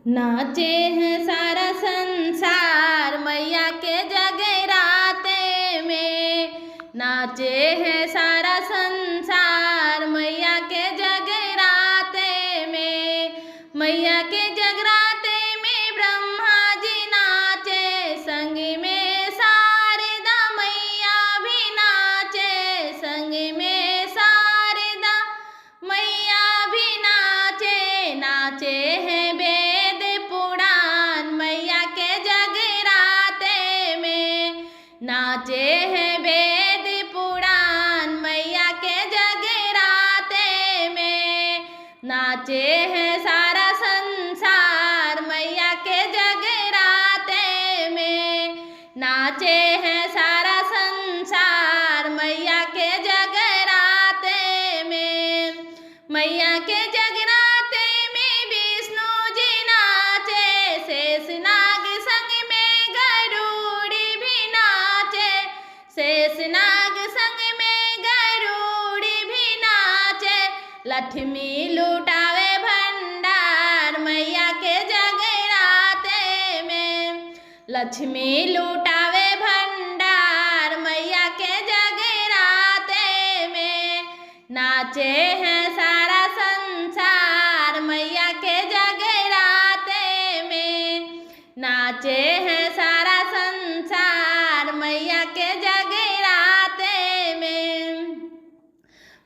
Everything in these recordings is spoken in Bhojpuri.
नाचे हैं सारा संसार मैया के जगराते में। नाचे हैं सारा संसार मैया के जगराते में। मैया के जगराते में ब्रह्मा जी नाचे, संग में शारदा मैया भी नाचे, संग में शारदा मैया भी नाचे। नाचे हैं वेद पुराण मैया के जगराते में। नाचे हैं वेद पुराण मैया के जगराते में। नाचे हैं सारा संसार मैया के जगराते में। नाचे हैं सारा संसार मैया के जगराते में। मैया के जगराते में विष्णु जी नाचे, शेषनाग संग में गरुड़ी भी नाचे, शेषनाग संग में गरुड़ी भी नाचे। लक्ष्मी लुटावे भंडार मैया के जगराते में। लक्ष्मी लुटावे भंडार मैया के जगराते में। नाचे हैं सारा संसार मैया के जगराते में। नाचे हैं सारा संसार मैया के जगराते में।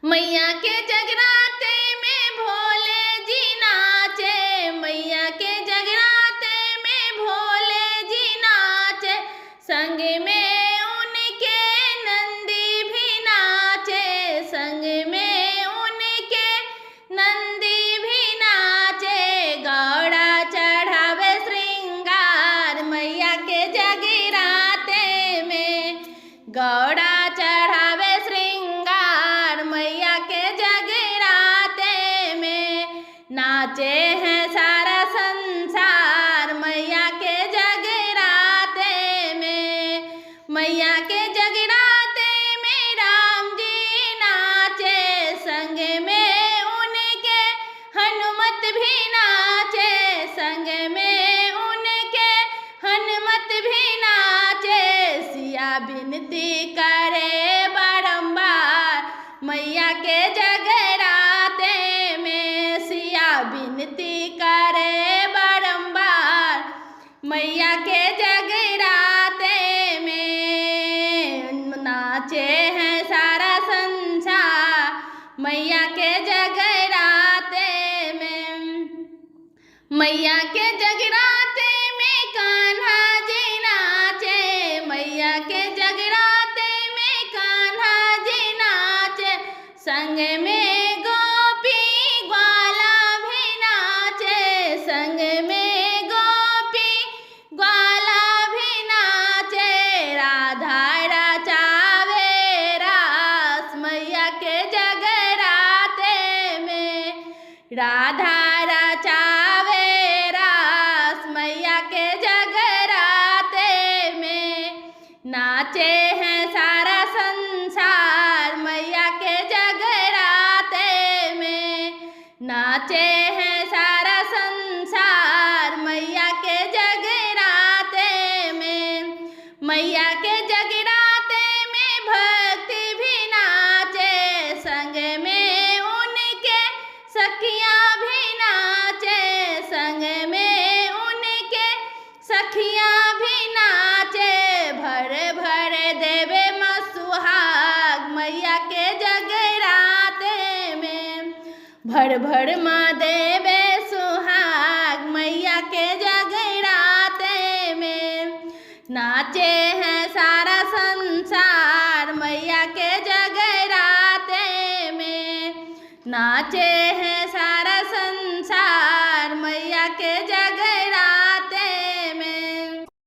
मैया के जगराते में भोले जी नाचे, मैया के जगराते में भोले जी नाचे, संग में उनके नंदी भी नाचे, संग में उनके नंदी भी नाचे। गौड़ा चढ़ावे श्रृंगार मैया के जगराते में। गौड़ा चढ़ावे श्रृंगार मैया के जगराते में। नाचे हैं सारा संसार मैया के जगराते में। मैया के जगराते में राम जी नाचे, संग में उनके हनुमत भी नाचे, संग में उनके हनुमत भी नाचे। सिया विनती करे बारंबार मैया के जगराते में। सिया विनती करे बारंबार मैया के जगराते में। नाचे हैं सारा संसार मैया के जगराते में। मैया के जगराते में कान्हा जी नाचे, मैया के जगराते में कान्हा जी नाचे, संग में गोपी ग्वाला भी नाचे, संग में गोपी ग्वाला भी नाचे। राधा रचावे रास मैया के जगराते में। राधा रचावे रास मैया के जगराते में। नाचे हैं सारा संसार मैया के जगराते में। नाचे हैं सारा संसार मैया के जगराते में। मैया के जगराते में भक्ति भी नाचे, संग में उनके सखियाँ भी नाचे, संग में उनके सखियाँ भी नाचे। भर भर देवे मसुहाग मैया के जगराते में। भर भर माँ देवे सुहाग मैया के जगराते में। नाचे हैं सारा संसार मैया के जगराते में। नाचे हैं